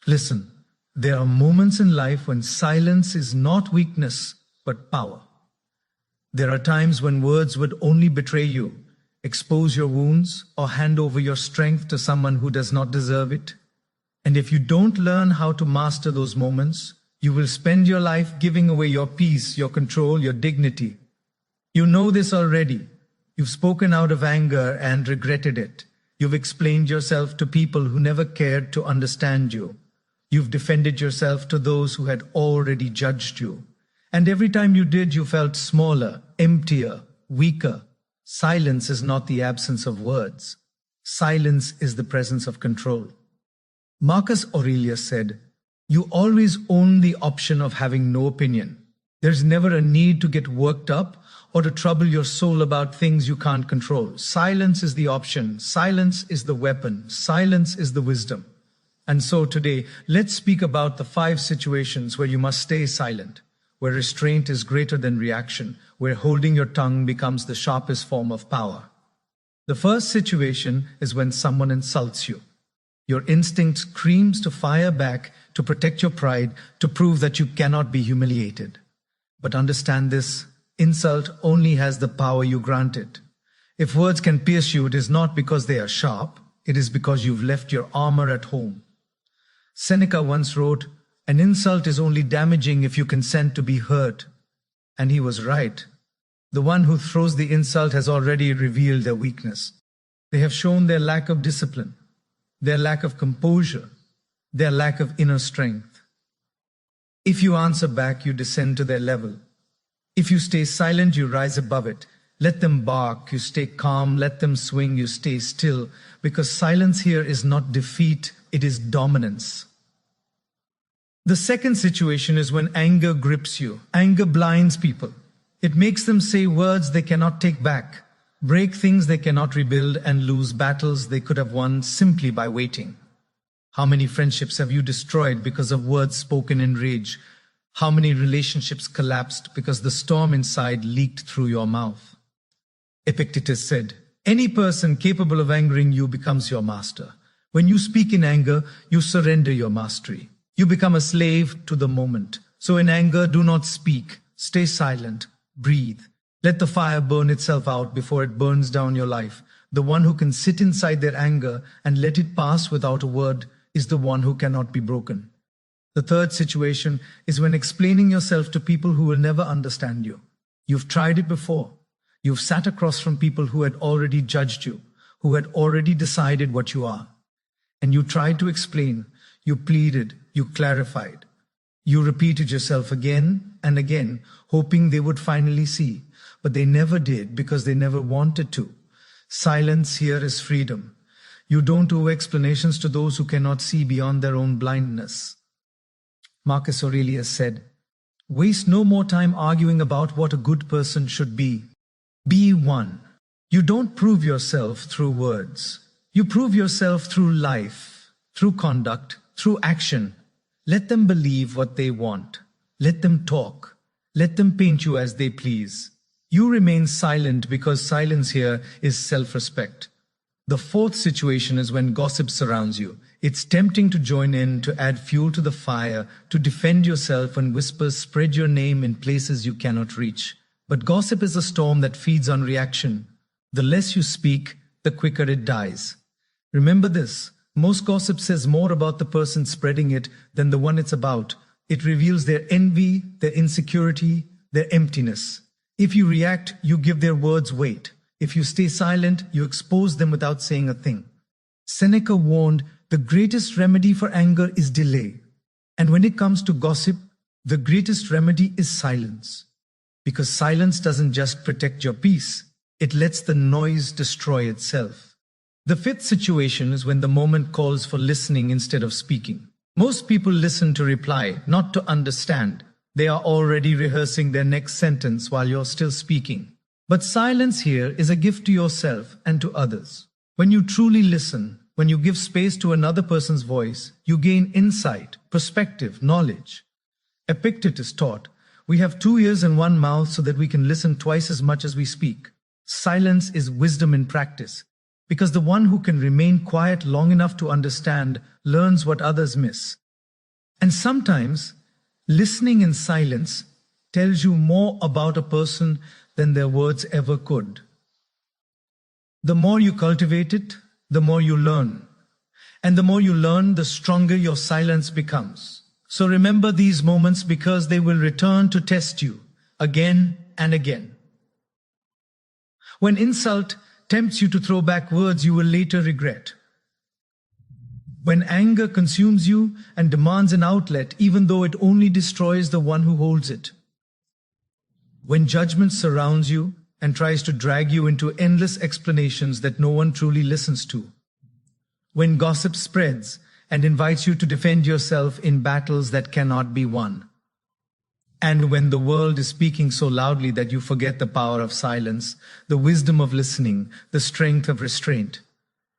Listen, there are moments in life when silence is not weakness, but power. There are times when words would only betray you, expose your wounds, or hand over your strength to someone who does not deserve it. And if you don't learn how to master those moments, you will spend your life giving away your peace, your control, your dignity. You know this already. You've spoken out of anger and regretted it. You've explained yourself to people who never cared to understand you. You've defended yourself to those who had already judged you. And every time you did, you felt smaller, emptier, weaker. Silence is not the absence of words. Silence is the presence of control. Marcus Aurelius said, "You always own the option of having no opinion. There's never a need to get worked up or to trouble your soul about things you can't control. Silence is the option. Silence is the weapon. Silence is the wisdom." And so today, let's speak about the 5 situations where you must stay silent, where restraint is greater than reaction, where holding your tongue becomes the sharpest form of power. The first situation is when someone insults you. Your instinct screams to fire back, to protect your pride, to prove that you cannot be humiliated. But understand this, insult only has the power you grant it. If words can pierce you, it is not because they are sharp, it is because you've left your armor at home. Seneca once wrote, "An insult is only damaging if you consent to be hurt." And he was right. The one who throws the insult has already revealed their weakness. They have shown their lack of discipline, their lack of composure, their lack of inner strength. If you answer back, you descend to their level. If you stay silent, you rise above it. Let them bark, you stay calm. Let them swing, you stay still. Because silence here is not defeat, it is dominance. The second situation is when anger grips you. Anger blinds people. It makes them say words they cannot take back, break things they cannot rebuild, and lose battles they could have won simply by waiting. How many friendships have you destroyed because of words spoken in rage? How many relationships collapsed because the storm inside leaked through your mouth? Epictetus said, "Any person capable of angering you becomes your master. When you speak in anger, you surrender your mastery. You become a slave to the moment. So in anger, do not speak. Stay silent. Breathe. Let the fire burn itself out before it burns down your life. The one who can sit inside their anger and let it pass without a word is the one who cannot be broken." The third situation is when explaining yourself to people who will never understand you. You've tried it before. You've sat across from people who had already judged you, who had already decided what you are. And you tried to explain, you pleaded, you clarified. You repeated yourself again and again, hoping they would finally see. But they never did because they never wanted to. Silence here is freedom. You don't owe explanations to those who cannot see beyond their own blindness. Marcus Aurelius said, "Waste no more time arguing about what a good person should be. Be one." You don't prove yourself through words. You prove yourself through life, through conduct, through action. Let them believe what they want. Let them talk. Let them paint you as they please. You remain silent because silence here is self-respect. The fourth situation is when gossip surrounds you. It's tempting to join in, to add fuel to the fire, to defend yourself when whispers spread your name in places you cannot reach. But gossip is a storm that feeds on reaction. The less you speak, the quicker it dies. Remember this, most gossip says more about the person spreading it than the one it's about. It reveals their envy, their insecurity, their emptiness. If you react, you give their words weight. If you stay silent, you expose them without saying a thing. Seneca warned, the greatest remedy for anger is delay. And when it comes to gossip, the greatest remedy is silence. Because silence doesn't just protect your peace, it lets the noise destroy itself. The fifth situation is when the moment calls for listening instead of speaking. Most people listen to reply, not to understand. They are already rehearsing their next sentence while you're still speaking. But silence here is a gift to yourself and to others. When you truly listen, when you give space to another person's voice, you gain insight, perspective, knowledge. Epictetus taught, "We have 2 ears and 1 mouth so that we can listen twice as much as we speak." Silence is wisdom in practice, because the one who can remain quiet long enough to understand learns what others miss. And sometimes, listening in silence tells you more about a person than their words ever could. The more you cultivate it, the more you learn. And the more you learn, the stronger your silence becomes. So remember these moments because they will return to test you again and again. When insult tempts you to throw back words you will later regret. When anger consumes you and demands an outlet, even though it only destroys the one who holds it. When judgment surrounds you and tries to drag you into endless explanations that no one truly listens to. When gossip spreads and invites you to defend yourself in battles that cannot be won. And when the world is speaking so loudly that you forget the power of silence, the wisdom of listening, the strength of restraint.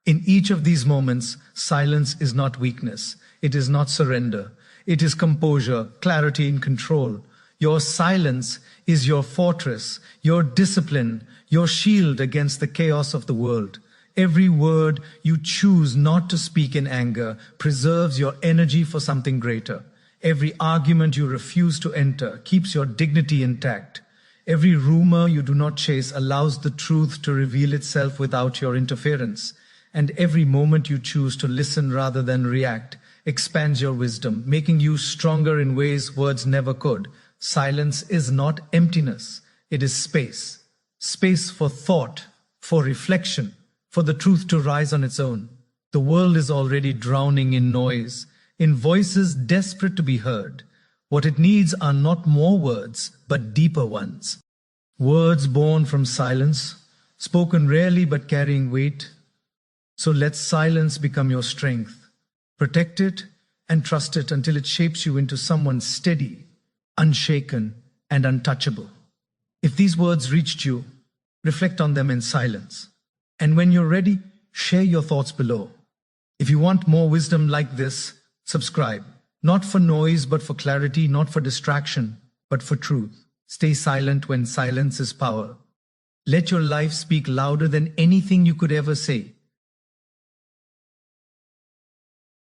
In each of these moments, silence is not weakness. It is not surrender. It is composure, clarity and control. Your silence is your fortress, your discipline, your shield against the chaos of the world. Every word you choose not to speak in anger preserves your energy for something greater. Every argument you refuse to enter keeps your dignity intact. Every rumor you do not chase allows the truth to reveal itself without your interference. And every moment you choose to listen rather than react expands your wisdom, making you stronger in ways words never could. Silence is not emptiness. It is space. Space for thought, for reflection, for the truth to rise on its own. The world is already drowning in noise, in voices desperate to be heard. What it needs are not more words, but deeper ones. Words born from silence, spoken rarely but carrying weight. So let silence become your strength. Protect it and trust it until it shapes you into someone steady, unshaken, and untouchable. If these words reached you, reflect on them in silence. And when you're ready, share your thoughts below. If you want more wisdom like this, subscribe. Not for noise, but for clarity, not for distraction, but for truth. Stay silent when silence is power. Let your life speak louder than anything you could ever say.